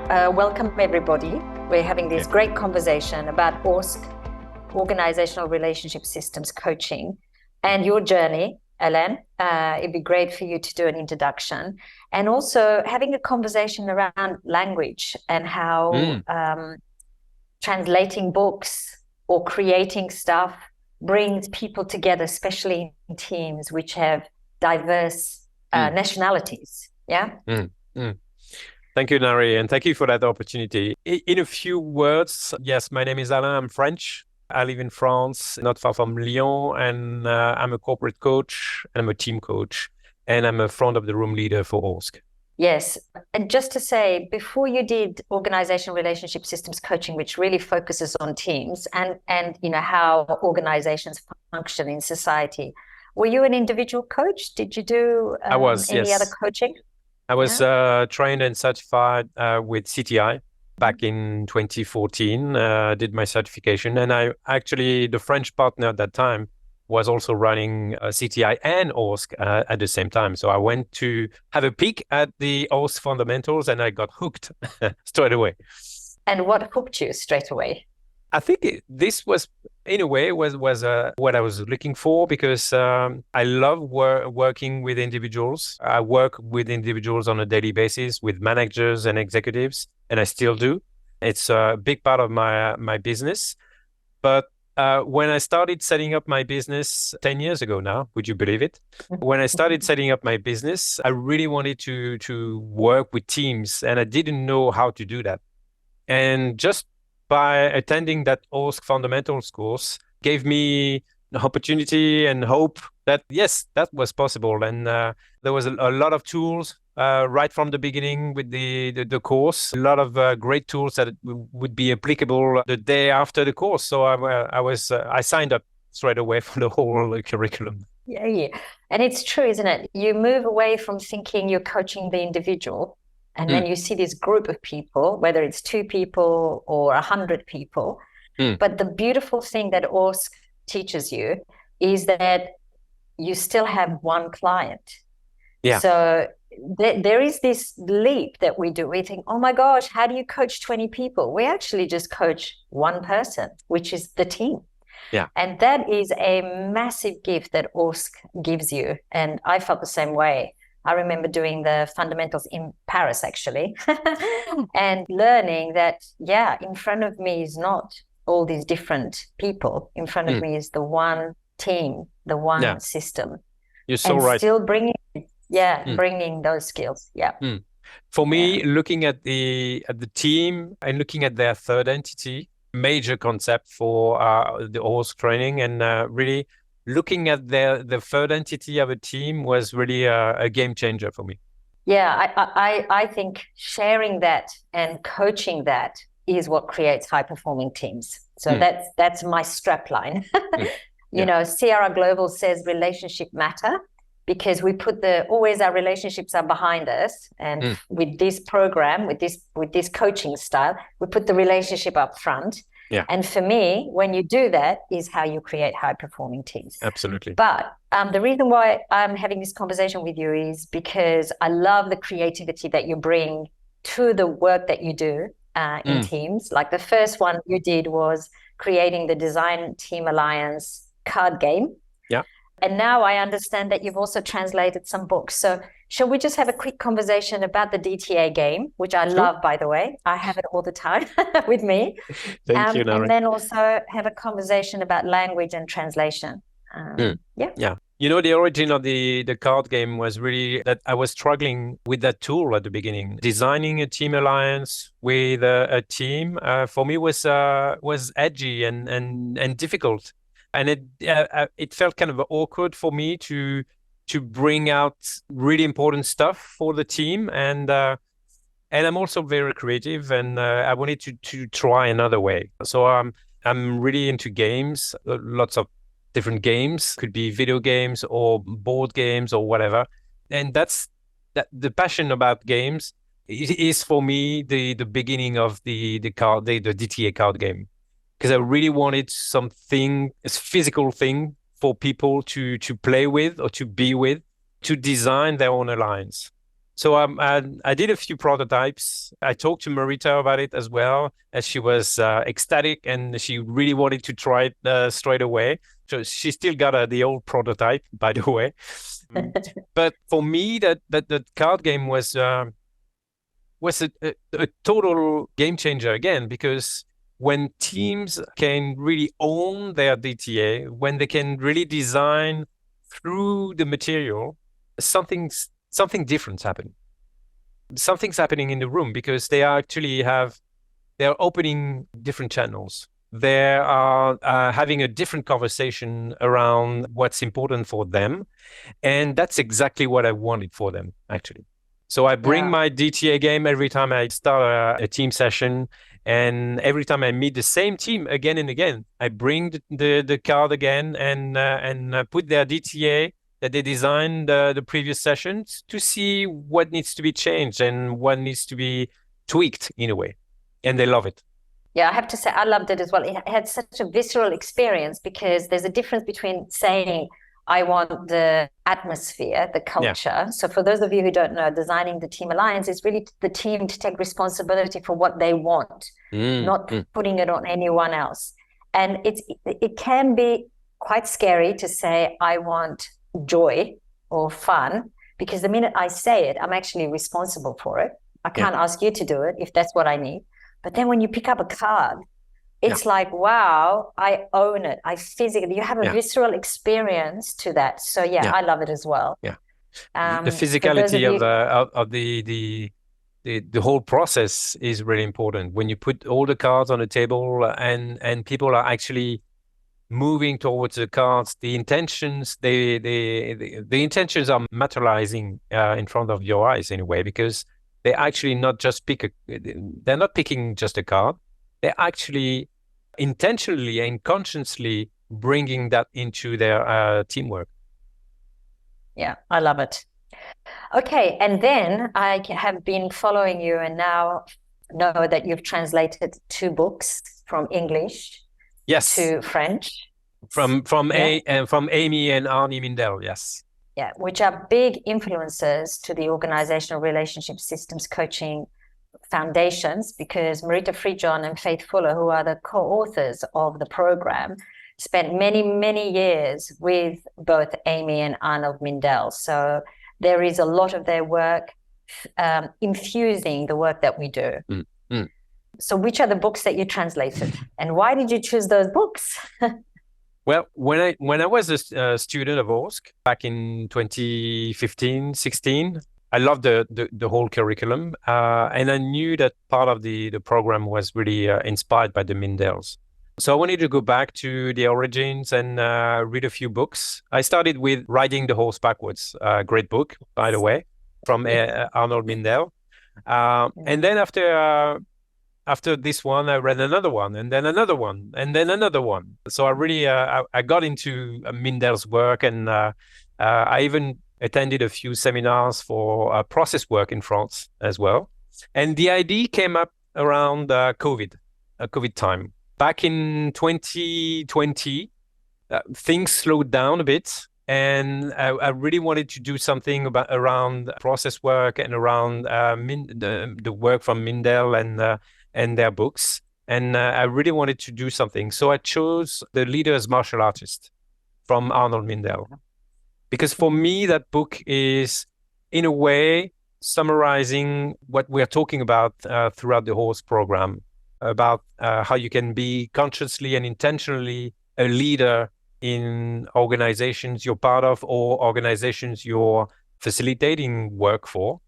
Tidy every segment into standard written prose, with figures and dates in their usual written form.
Welcome everybody. We're having this great conversation about ORSC, Organizational Relationship Systems Coaching, and your journey, Alain. It'd be great for you to do an introduction, and also having a conversation around language and how translating books or creating stuff brings people together, especially in teams which have diverse nationalities. Yeah. Thank you, Nairy, and thank you for that opportunity. In a few words, yes, my name is Alain. I'm French. I live in France, not far from Lyon, and I'm a corporate coach, and I'm a team coach, and I'm a front of the room leader for ORSC. Yes. And just to say, before you did organizational relationship systems coaching, which really focuses on teams and you know how organizations function in society, were you an individual coach? Did you do I was, any yes. other coaching? I was trained and certified with CTI back in 2014, did my certification. And I actually, the French partner at that time was also running CTI and ORSC at the same time. So I went to have a peek at the ORSC fundamentals and I got hooked straight away. And what hooked you straight away? I think this was, in a way, was what I was looking for, because I love working with individuals. I work with individuals on a daily basis with managers and executives, and I still do. It's a big part of my business. But when I started setting up my business 10 years ago now, would you believe it? When I started setting up my business, I really wanted to work with teams, and I didn't know how to do that. And just by attending that ORSC fundamentals course gave me the opportunity and hope that, yes, that was possible. And there was a lot of tools right from the beginning with the course, a lot of great tools that would be applicable the day after the course. So I signed up straight away for the whole curriculum. Yeah. And it's true, isn't it? You move away from thinking you're coaching the individual, and then you see this group of people, whether it's 2 people or 100 people. But the beautiful thing that ORSC teaches you is that you still have one client. Yeah. So there is this leap that we do. We think, oh my gosh, how do you coach 20 people? We actually just coach one person, which is the team. Yeah. And that is a massive gift that ORSC gives you. And I felt the same way. I remember doing the fundamentals in Paris, actually, and learning that, in front of me is not all these different people. In front of me is the one team, the one system. You're so right. Still bringing those skills. Yeah. For me, looking at the team and looking at their third entity, major concept for the ORSC training, and really looking at the third entity of a team was really a game changer for me. Yeah, I think sharing that and coaching that is what creates high-performing teams. So that's my strapline. You know, Sierra Global says relationship matter, because we put always our relationships are behind us. And with this program, with this coaching style, we put the relationship up front. Yeah. And for me, when you do that is how you create high-performing teams. Absolutely. But the reason why I'm having this conversation with you is because I love the creativity that you bring to the work that you do in teams. Like the first one you did was creating the Design Team Alliance card game. Yeah. And now I understand that you've also translated some books. So shall we just have a quick conversation about the DTA game, which I love, by the way. I have it all the time with me. Thank you, Nairy. And then also have a conversation about language and translation. Yeah. You know, the origin of the card game was really that I was struggling with that tool at the beginning. Designing a team alliance with a team for me was edgy and difficult. And it felt kind of awkward for me to bring out really important stuff for the team, and I'm also very creative, and I wanted to try another way. So I'm really into games, lots of different games, could be video games or board games or whatever, and that's the passion about games is for me the beginning of the DTA card game. Because I really wanted something, a physical thing for people to play with or to be with, to design their own alliance. So I did a few prototypes. I talked to Marita about it as well, as she was ecstatic and she really wanted to try it straight away. So she still got the old prototype, by the way. But for me, that card game was a total game changer again, because when teams can really own their DTA, when they can really design through the material, something different's happening. Something's happening in the room, because they're opening different channels. They are having a different conversation around what's important for them. And that's exactly what I wanted for them, actually. So I bring my DTA game every time I start a team session, and every time I meet the same team again and again, I bring the card again and put their DTA that they designed the previous sessions to see what needs to be changed and what needs to be tweaked in a way. And they love it. Yeah, I have to say, I loved it as well. It had such a visceral experience, because there's a difference between saying, I want the atmosphere, the culture. Yeah. So for those of you who don't know, designing the team alliance is really the team to take responsibility for what they want, not putting it on anyone else. And it can be quite scary to say, I want joy or fun, because the minute I say it, I'm actually responsible for it. I can't ask you to do it if that's what I need. But then when you pick up a card, it's like, wow, I own it. You have a visceral experience to that. So I love it as well. Yeah. The physicality of the whole process is really important. When you put all the cards on the table and people are actually moving towards the cards, the intentions, the intentions are materializing in front of your eyes in a way, because they actually they're not picking just a card. They're actually intentionally and consciously bringing that into their teamwork. Yeah, I love it. Okay, and then I have been following you, and now know that you've translated 2 books from English to French. From Amy and Arnie Mindell, yes. Yeah, which are big influences to the organizational relationship systems coaching foundations, because Marita Friedjohn and Faith Fuller, who are the co-authors of the program, spent many, many years with both Amy and Arnold Mindell. So there is a lot of their work infusing the work that we do. So which are the books that you translated, and why did you choose those books? Well, when I was a student of ORSC back in 2015, 16, I loved the whole curriculum, and I knew that part of the program was really inspired by the Mindells. So I wanted to go back to the origins and read a few books. I started with Riding the Horse Backwards, a great book, by the way, from Arnold Mindell. And then after this one, I read another one, and then another one, and then another one. So I really I got into Mindell's work, and I even attended a few seminars for process work in France as well. And the idea came up around COVID time. Back in 2020, things slowed down a bit, and I really wanted to do something around process work and around the work from Mindell and their books. And I really wanted to do something. So I chose The Leader's Martial Artist from Arnold Mindell. Because for me, that book is, in a way, summarizing what we're talking about throughout the HORSE program, about how you can be consciously and intentionally a leader in organizations you're part of or organizations you're facilitating work for.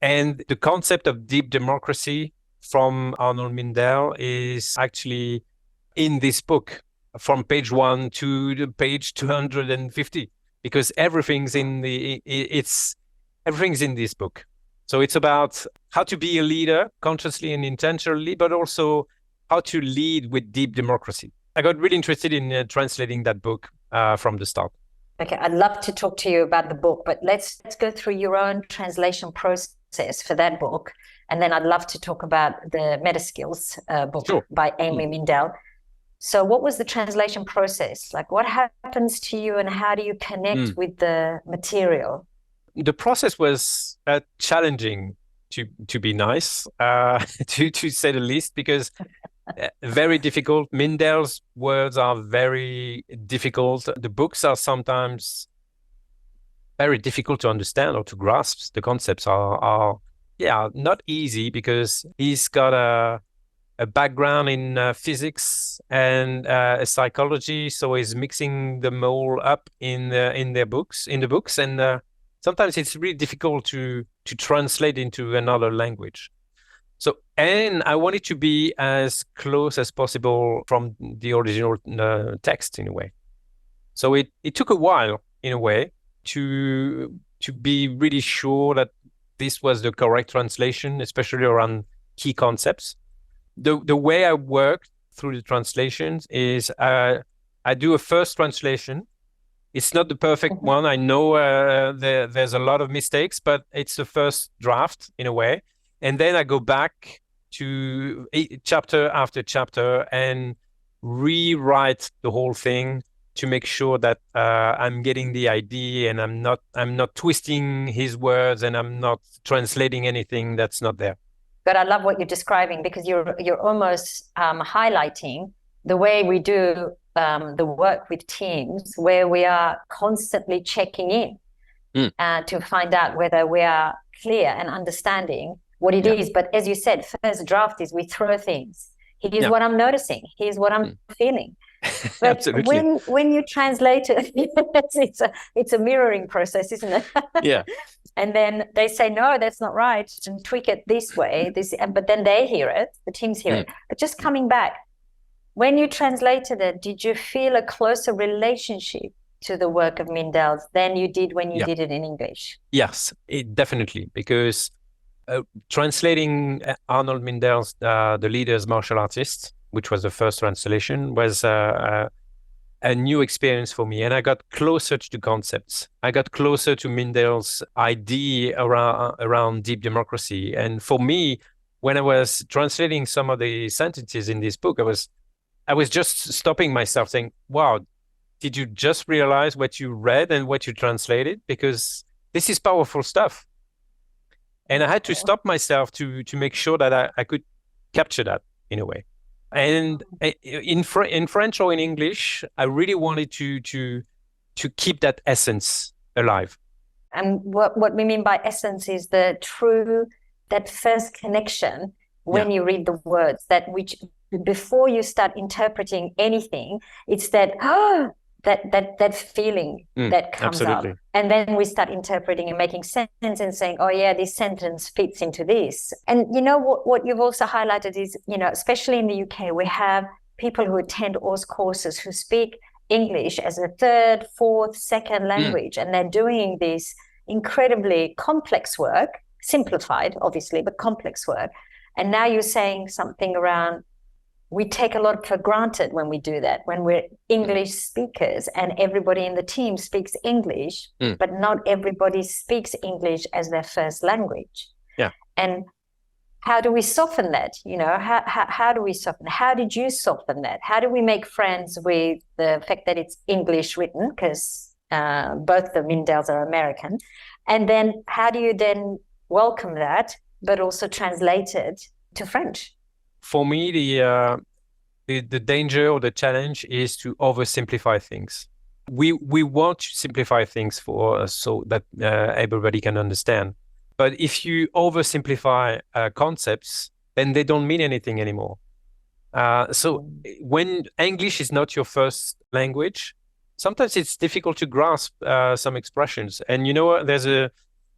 And the concept of deep democracy from Arnold Mindell is actually in this book from page 1 to the page 250, because everything's in this book. So it's about how to be a leader consciously and intentionally, but also how to lead with deep democracy. I got really interested in translating that book from the start. Okay, I'd love to talk to you about the book, but let's go through your own translation process for that book. And then I'd love to talk about the Meta Skills book by Amy Mindell. So what was the translation process? Like, what happens to you and how do you connect with the material? The process was challenging, to be nice, to say the least, because very difficult. Mindel's words are very difficult. The books are sometimes very difficult to understand or to grasp. The concepts are not easy, because he's got a background in physics and psychology, so he's mixing them all up in the books, and sometimes it's really difficult to translate into another language. So, and I wanted to be as close as possible from the original text in a way. So it took a while in a way to be really sure that this was the correct translation, especially around key concepts. The way I work through the translations is I do a first translation. It's not the perfect one. I know there's a lot of mistakes, but it's the first draft in a way. And then I go back to chapter after chapter and rewrite the whole thing to make sure that I'm getting the idea, and I'm not twisting his words, and I'm not translating anything that's not there. But I love what you're describing, because you're almost highlighting the way we do the work with teams, where we are constantly checking in to find out whether we are clear and understanding what it is. But as you said, first draft is we throw things. Here's what I'm noticing. Here's what I'm feeling. But Absolutely. when you translate it, it's a mirroring process, isn't it? Yeah. And then they say, no, that's not right, and tweak it this way. But then they hear it, the teams hear it. But just coming back, when you translated it, did you feel a closer relationship to the work of Mindel's than you did when you did it in English? Yes, definitely, because translating Arnold Mindel's The Leader's Martial Artist, which was the first translation, was a new experience for me, and I got closer to the concepts. I got closer to Mindel's idea around deep democracy. And for me, when I was translating some of the sentences in this book, I was just stopping myself, saying, "Wow, did you just realize what you read and what you translated? Because this is powerful stuff." And I had to stop myself to make sure that I could capture that in a way. And in French or in English, I really wanted to keep that essence alive. And what we mean by essence is that first connection when you read the words, that which before you start interpreting anything, it's that that feeling that comes absolutely. up. And then we start interpreting and making sense and saying, oh yeah, this sentence fits into this. And you know what you've also highlighted is, especially in the UK, we have people who attend ORSC courses who speak English as a third, fourth, second language. And they're doing this incredibly complex work, simplified, obviously, but complex work. And now you're saying something around, we take a lot for granted when we do that, when we're English speakers and everybody in the team speaks English, but not everybody speaks English as their first language. Yeah. And how do we soften that? How do we soften? How did you soften that? How do we make friends with the fact that it's English written, because both the Mindels are American? And then how do you then welcome that, but also translate it to French? For me, the danger or the challenge is to oversimplify things. We want to simplify things so that everybody can understand. But if you oversimplify concepts, then they don't mean anything anymore. So when English is not your first language, sometimes it's difficult to grasp some expressions. And there's a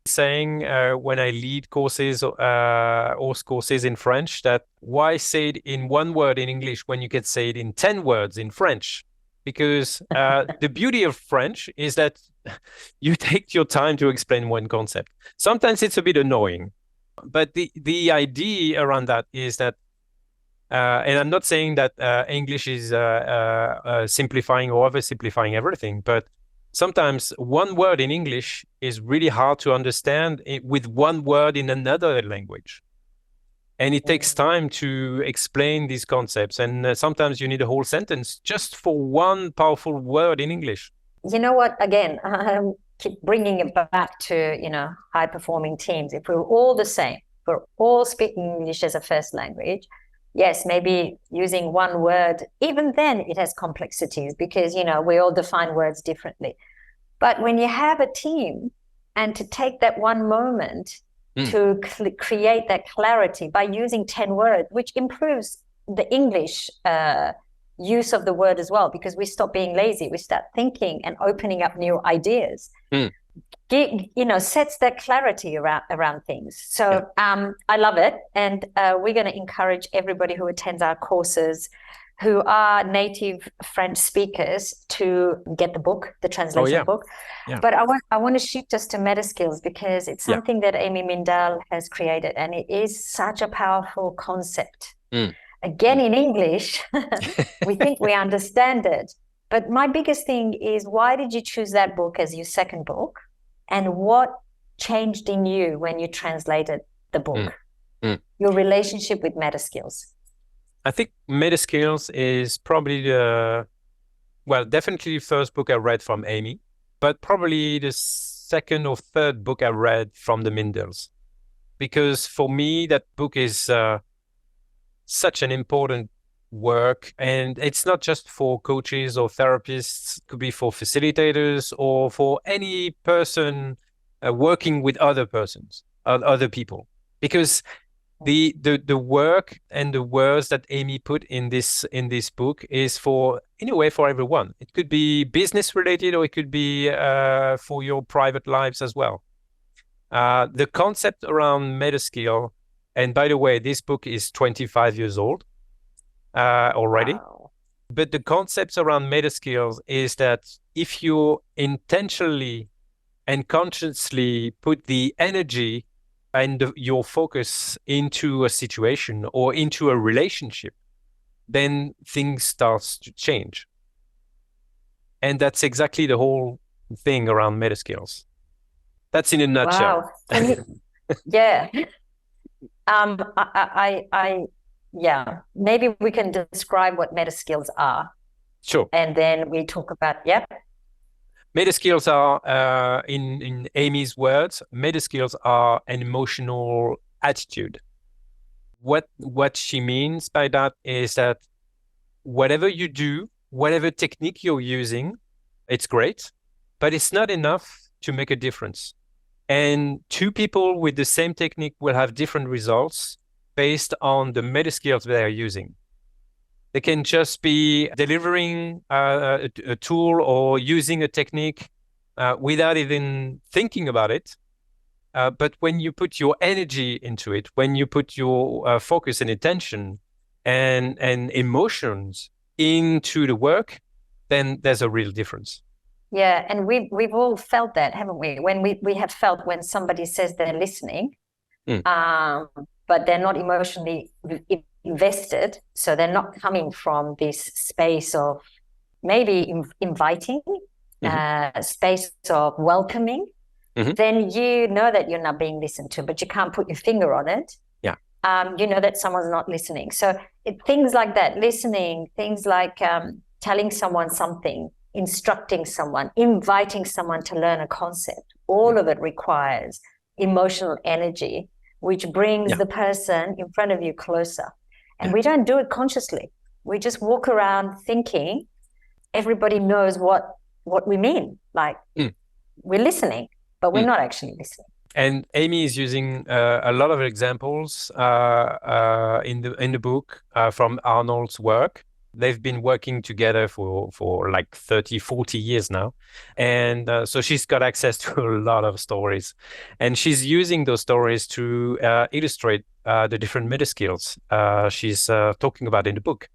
saying when I lead courses, ORSC courses in French, that why say it in one word in English when you can say it in 10 words in French? Because the beauty of French is that you take your time to explain one concept. Sometimes it's a bit annoying, but the idea around that is that, and I'm not saying that English is simplifying or oversimplifying everything, but sometimes one word in English is really hard to understand with one word in another language. And it takes time to explain these concepts. And sometimes you need a whole sentence just for one powerful word in English. You know what? Again, keep bringing it back to, high performing teams, if we're all the same, we're all speaking English as a first language, yes, maybe using one word, even then it has complexities because, we all define words differently. But when you have a team and to take that one moment to create that clarity by using 10 words, which improves the English use of the word as well, because we stop being lazy, we start thinking and opening up new ideas. Sets that clarity around things. So I love it, and we're going to encourage everybody who attends our courses who are native French speakers to get the book, the translation book. But I want to shift us to meta skills because it's something that Amy Mindell has created, and it is such a powerful concept. Again, in English, we think we understand it. But my biggest thing is, why did you choose that book as your second book? And what changed in you when you translated the book? Your relationship with meta skills. I think meta skills is probably definitely the first book I read from Amy, but probably the second or third book I read from the Mindells. Because for me, that book is such an important work, and it's not just for coaches or therapists. It could be for facilitators or for any person working with other persons, other people, because the work and the words that Amy put in this book is in a way for everyone. It could be business related, or it could be for your private lives as well. The concept around meta skill, and by the way, this book is 25 years old already. Wow. But the concepts around meta skills is that if you intentionally and consciously put the energy and your focus into a situation or into a relationship, then things starts to change. And that's exactly the whole thing around meta skills. That's in a nutshell. Wow. Yeah. Maybe we can describe what meta skills are. Sure. And then we talk about, Meta skills are, in Amy's words, meta skills are an emotional attitude. What she means by that is that whatever you do, whatever technique you're using, it's great, but it's not enough to make a difference. And two people with the same technique will have different results based on the meta skills they are using. They can just be delivering a tool or using a technique without even thinking about it. But when you put your energy into it, when you put your focus and attention and emotions into the work, then there's a real difference. Yeah, and we've all felt that, haven't we? When we have felt when somebody says they're listening, but they're not emotionally invested, so they're not coming from this space of maybe inviting, space of welcoming. Then you know that you're not being listened to, but you can't put your finger on it. You know that someone's not listening. So things like that, listening, things like telling someone something, instructing someone, inviting someone to learn a concept, all of it requires emotional energy, which brings the person in front of you closer. And we don't do it consciously. We just walk around thinking everybody knows what we mean. Like we're listening, but we're not actually listening. And Amy is using a lot of examples in the book from Arnold's work. They've been working together for like 30, 40 years now. And so she's got access to a lot of stories. And she's using those stories to illustrate the different meta skills she's talking about in the book.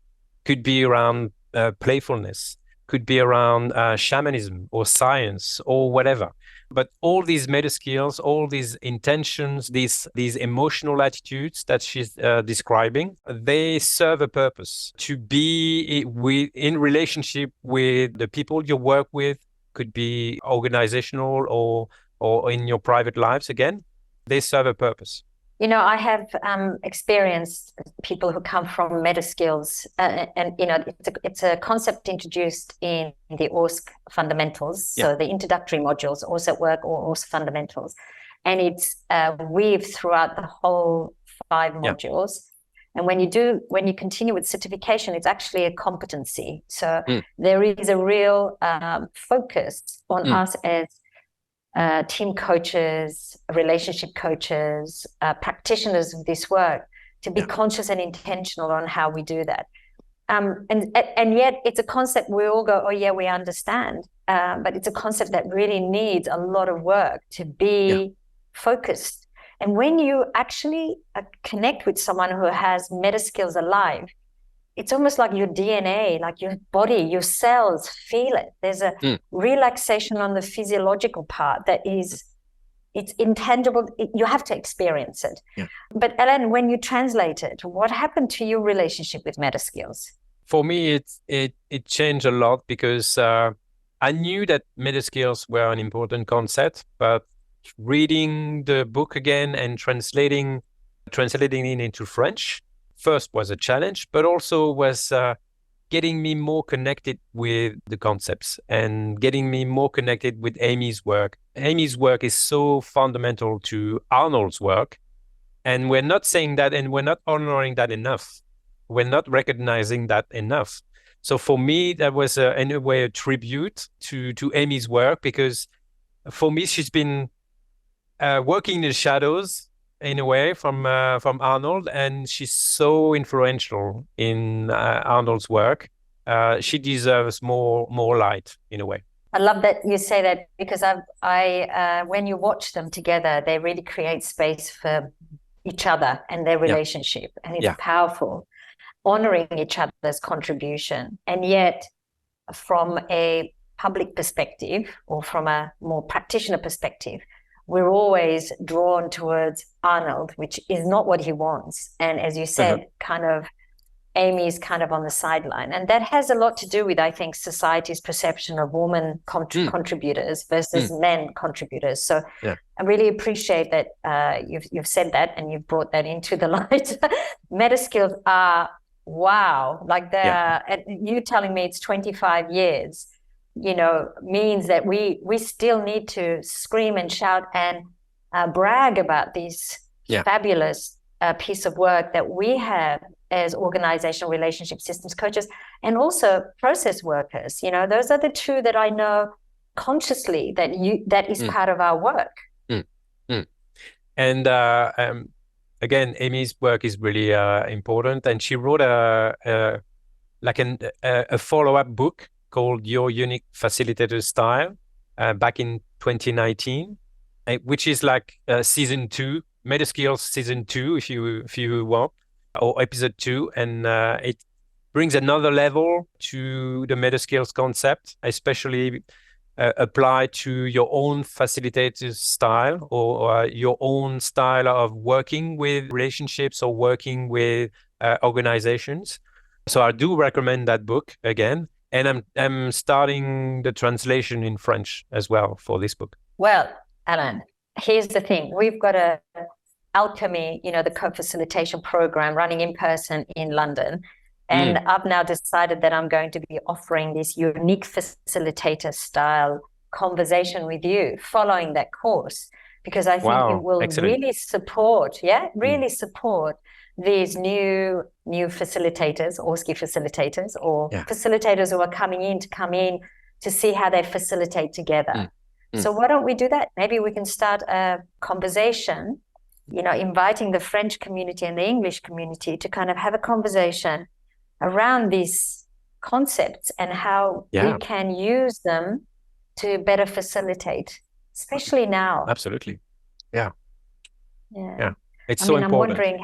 Could be around playfulness, could be around shamanism or science or whatever. But all these meta skills, all these intentions, these emotional attitudes that she's describing, they serve a purpose to be in relationship with the people you work with. Could be organizational or in your private lives. Again, they serve a purpose. I have experienced people who come from meta skills, and it's a concept introduced in the ORSC fundamentals. So the introductory modules, ORSC at work or ORSC fundamentals, and it's weaved throughout the whole 5 modules. And when you continue with certification, it's actually a competency. So there is a real focus on us as team coaches, relationship coaches, practitioners of this work, to be conscious and intentional on how we do that. And yet it's a concept we all go, oh yeah, we understand. But it's a concept that really needs a lot of work to be focused. And when you actually connect with someone who has meta skills alive, it's almost like your DNA, like your body, your cells feel it. There's a relaxation on the physiological part that is, it's intangible. You have to experience it. Yeah. But Alain, when you translate it, what happened to your relationship with meta skills? For me, it changed a lot, because I knew that meta skills were an important concept, but reading the book again and translating it into French first was a challenge, but also was getting me more connected with the concepts and getting me more connected with Amy's work. Amy's work is so fundamental to Arnold's work, and we're not saying that, and we're not honoring that enough. We're not recognizing that enough. So for me, that was in a way a tribute to Amy's work, because for me, she's been working in the shadows in a way from Arnold, and she's so influential in Arnold's work. She deserves more light in a way. I love that you say that, because I when you watch them together, they really create space for each other and their relationship, and it's powerful, honoring each other's contribution. And yet, from a public perspective or from a more practitioner perspective, we're always drawn towards Arnold, which is not what he wants. And as you said, kind of Amy's kind of on the sideline. And that has a lot to do with, I think, society's perception of women contributors versus men contributors. So I really appreciate that you've said that, and you've brought that into the light. Meta skills are, wow, like they're, you telling me it's 25 years, means that we still need to scream and shout and brag about this fabulous piece of work that we have as organizational relationship systems coaches, and also process workers. Those are the two that I know consciously that is part of our work. And again, Amy's work is really important, and she wrote a follow-up book called Your Unique Facilitator Style back in 2019, which is like season 2, Meta Skills season 2, if you want, or episode 2, and it brings another level to the Meta Skills concept, especially applied to your own facilitator style, or your own style of working with relationships or working with organizations. So I do recommend that book again. And I'm starting the translation in French as well for this book. Well, Alain, here's the thing. We've got a Alchemy, the co-facilitation program running in person in London. And I've now decided that I'm going to be offering this unique facilitator style conversation with you following that course, because I think it will really support, support these new facilitators, ORSC facilitators, or facilitators who are coming in to see how they facilitate together. So why don't we do that? Maybe we can start a conversation, inviting the French community and the English community to kind of have a conversation around these concepts and how we can use them to better facilitate, especially now. Absolutely. Yeah. It's I'm important. wondering,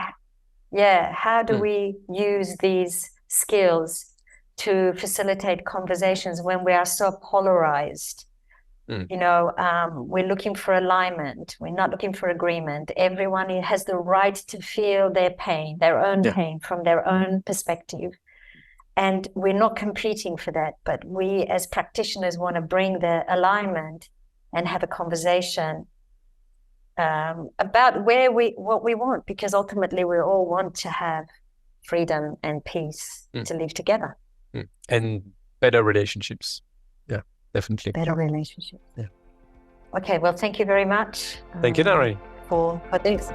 how do we use these skills to facilitate conversations when we are so polarized? We're looking for alignment. We're not looking for agreement. Everyone has the right to feel their pain, their own pain from their own perspective. And we're not competing for that, but we as practitioners want to bring the alignment and have a conversation about what we want, because ultimately we all want to have freedom and peace to live together. And better relationships. Yeah, definitely. Better relationships. Yeah. Okay, well, thank you very much. Thank you, Nairy. For this.